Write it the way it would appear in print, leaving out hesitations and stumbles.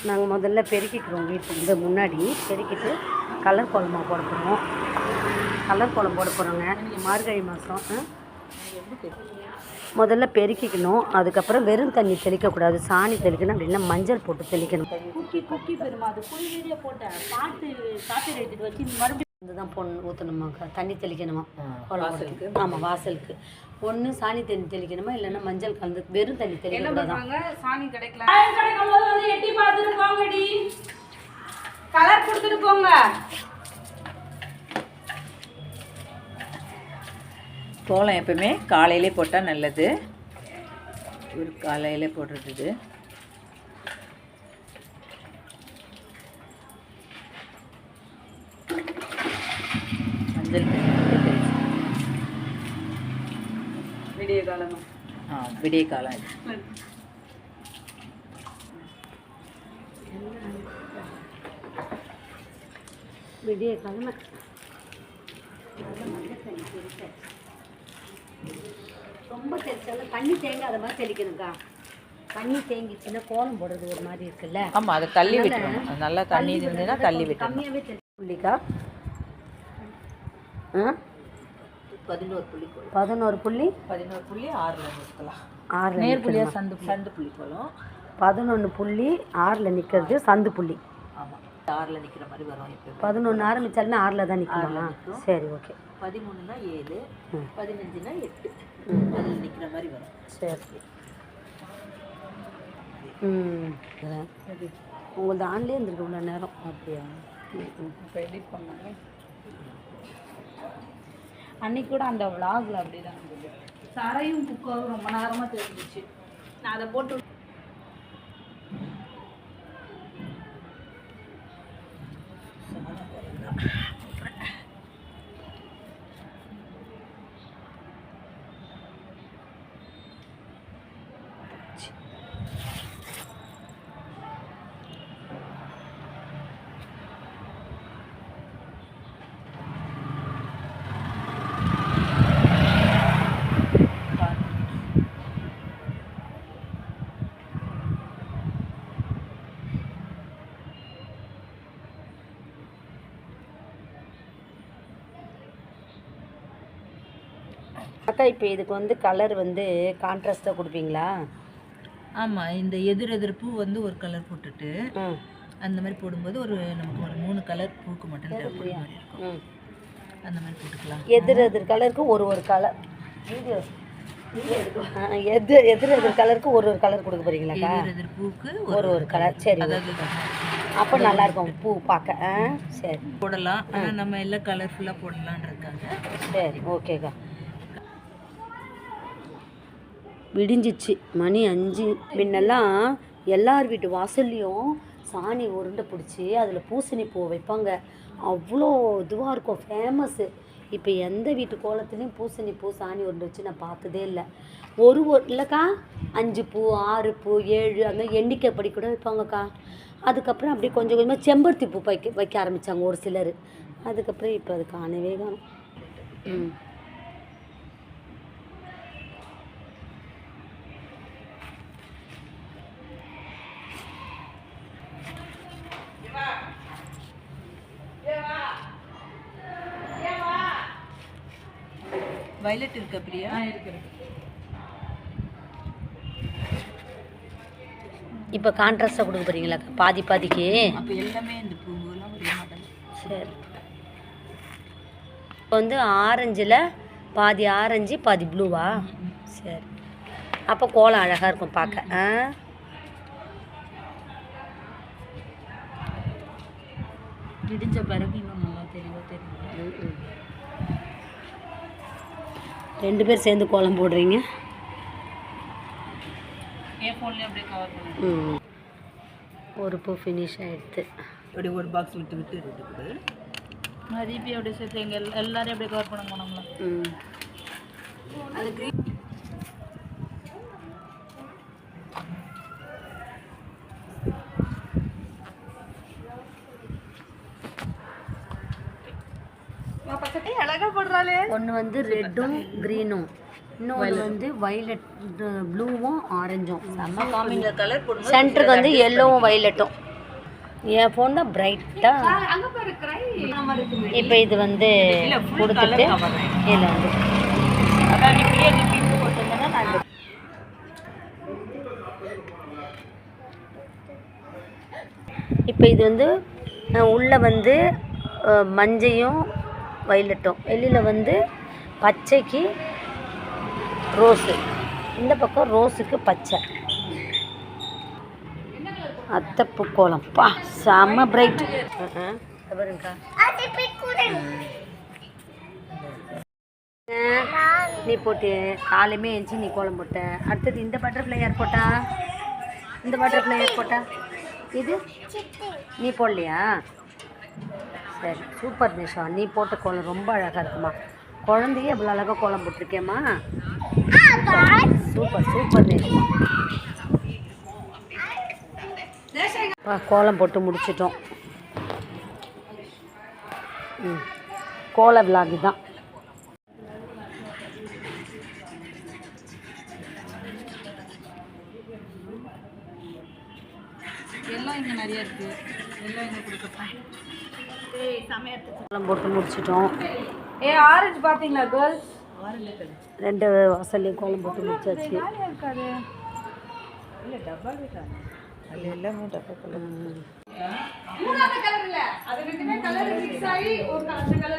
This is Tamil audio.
நாங்கள் முதல்ல பெருக்கிக்கிறோம் வீட்டுக்கு இந்த முன்னாடி பெருக்கிட்டு கலர் கோலமாக போட போகிறோம். கலர் கோலம் போட போகிறோங்க மார்கழி மாதம். முதல்ல பெருக்கிக்கணும். அதுக்கப்புறம் வெறும் தண்ணி தெளிக்கக்கூடாது, சாணி தெளிக்கணும். அப்படின்னா மஞ்சள் போட்டு தெளிக்கணும். குக்கி பெருமா அது புளி வீடியோ போட்டேன் பார்த்து காப்பி ரைட்டு வச்சு மறுபடியும் இதுதான் பொண்ணு ஊற்றணுமாக்கா, தண்ணி தெளிக்கணுமா கோலத்துக்கு? ஆமாம், வாசலுக்கு ஒன்று சாணி தண்ணி தெளிக்கணுமா, இல்லைன்னா மஞ்சள் கலந்து வெறும் தண்ணி தெளிக்கக்கூடாது. சாணி கிடைக்கல எட்டி பார்த்துட்டு போங்கடி, கலர் கொடுத்துட்டு போங்க. கோலம் எப்பவுமே காலையிலே போட்டால் நல்லது. ஒரு காலையிலே போடுறது. மஞ்சள் விடிய காலமா? விடிய காலம். விடிய கிழமை ரொம்ப தெளிச்சாலும் தண்ணி தேங்காத மாதிரி தெளிக்கணுக்கா. தண்ணி தேங்கிச்சுன்னா கோலம் போடுறது ஒரு மாதிரி இருக்குல்ல. ஆமாம், அதை தள்ளி விட்டுருணும். நல்லா தண்ணி இருந்ததுன்னா தள்ளி விட்டு கம்மியாகவே புள்ளிக்கா. 11 புள்ளி 11 புள்ளி 6ல் நிற்கலாம். 6 நேர்புள்ளியாக சந்து புள்ளி கோலம். 11 புள்ளி 6ல் நிற்கிறது சந்து புள்ளி. ஆமாம், 6ல் நிற்கிற மாதிரி வரும். இப்போ 11 ஆரம்பித்தாலுமே 6ல் தான் நிற்கலாம். சரி, ஓகே. 13னா 7, 15னா 8 அதில் நிற்கிற மாதிரி வரும். சரி. உங்களது ஆன்லேயே இருந்திருக்கு இவ்வளோ நேரம். அப்படியா? இப்போ எடிட் பண்ணாங்க. அன்னைக்கு கூட அந்த விளாகில் அப்படி தான் இருந்தது. சரையும் குக்காவும் ரொம்ப நேரமாக தெரிஞ்சிச்சு. நான் அதை போட்டு அக்கா, இப்போ இதுக்கு வந்து கலர் வந்து கான்ட்ராஸ்டாக கொடுப்பீங்களா? ஆமாம், இந்த எதிர் பூ வந்து ஒரு கலர் போட்டுட்டு அந்த மாதிரி போடும்போது நமக்கு ஒரு 3 கலர் பூக்கு மட்டும் தேவைப்படுற மாதிரி இருக்கும். அந்த மாதிரி போட்டுக்கலாம். எதிர் கலருக்கு ஒரு கலர் வீடியோ எதிர் கலருக்கு ஒரு கலர் கொடுக்க போறீங்களாக்கா? எதிர் பூக்கு ஒரு கலர். சரி, அப்போ நல்லா இருக்கும் பூ பார்க்க. சரி, போடலாம். ஆனால் நம்ம எல்லாம் கலர்ஃபுல்லாக போடலான்றதுக்காக. சரி, ஓகேக்கா. விடிஞ்சிச்சு, மணி 5. முன்னெல்லாம் எல்லார் வீட்டு வாசல்லையும் சாணி உருண்டை பிடிச்சி அதில் பூசணி பூ வைப்பாங்க. அவ்வளோ இதுவாக இருக்கும், ஃபேமஸ்ஸு. இப்போ எந்த வீட்டு கோலத்துலேயும் பூசணி பூ சாணி உருண்டை வச்சு நான் பார்த்ததே இல்லை. இல்லைக்கா, 5 பூ 6 பூ 7 அந்த எண்ணிக்கைப்படி கூட வைப்பாங்கக்கா. அதுக்கப்புறம் அப்படியே கொஞ்சம் கொஞ்சமாக செம்பருத்தி பூ வைக்க ஆரம்பித்தாங்க ஒரு சிலர். அதுக்கப்புறம் இப்போ அது காணவே காணும். வயலட் இருக்கு. அப்படியா? இருக்கு. இப்போ கான்ட்ராஸ்டாக கொடுக்க போகிறீங்களா பாதி பாதிக்கு? அப்போ எல்லாமே இந்த பூவெல்லாம் ஒரே மாடல். சரி, இப்போ வந்து ஆரஞ்சில் பாதி ஆரஞ்சு பாதி ப்ளூவா? சரி, அப்போ கோலம் அழகாக இருக்கும் பார்க்க. விடிஞ்ச பிறகு இன்னும் நல்லா தெரியும். 2 பேர் சேர்ந்து கோலம் போடுறீங்க. என் ஃபோன்லேயே அப்படியே கவர் பண்ணுங்க. ஒரு பூ ஃபினிஷ் ஆகிடுது. அப்படியே ஒரு பாக்ஸ் விட்டு இருக்குது. மதிப்பி அப்படியே சேர்த்து எங்கள் எல்லாரையும் அப்படியே கவர் பண்ணுங்க நம்மளும். அது க்ரீன் அழகா போடுறாளே. ஒன்று வந்து ரெட்டும் க்ரீனும், இன்னொன்று வந்து வயலட் ப்ளூவும் ஆரஞ்சும். நம்ம காமிங்க கலர் போடும்போது சென்டருக்கு வந்து எல்லோவும் வயலட்டும். என் ஃபோன் தான் பிரைட்டாக. அங்க பாரு கிரை இப்போ இது வந்து கொடுத்துட்டு இதில் வந்து அதான் இப்படியே இந்த பிங்க் போட்டிருந்தேன்னா நான் இந்த இப்போ இது வந்து உள்ளே வந்து மஞ்சையும் வயலட்டும், வெளியில் வந்து பச்சைக்கு ரோஸு, இந்த பக்கம் ரோஸுக்கு பச்சை. அத்தைப்பூ கோலம் பா செம்ம பிரைட். பாருங்கக்கா நீ போட்டு காலையுமே எழுந்துச்சி நீ கோலம் போட்ட. அடுத்தது இந்த பட்டர்ஃப்ளை யார் போட்டா? இந்த பட்டர்ஃப்ளை யார் போட்டா? இது நீ போடலையா? சரி சூப்பர் நிஷா, நீ போட்ட கோலம் ரொம்ப அழகாக இருக்குமா. குழந்தையே இவ்வளோ அழகாக கோலம் போட்டிருக்கேம்மா. Super super Nisha. கோலம் போட்டு முடிச்சிட்டோம். கோல விலாகு தான். எல்லாம் இங்கே நிறைய இருக்குது, எல்லாம் இங்கே கொடுக்கப்பா. கோலம் போட்டு முடிச்சிட்டோம். ஆரஞ்சு பாத்தீங்களா கேர்ள்ஸ்? ரெண்டு வாசல்லையும் கோலம் போட்டு முடிச்சாச்சு. இருக்காது இல்லை டப்பா இருக்காது, அது எல்லாமே டப்பா கலர். மூணாவது கலர் இல்ல, அது ரெண்டுமே கலர் மிக்ஸ் ஆகி ஒரு கலர்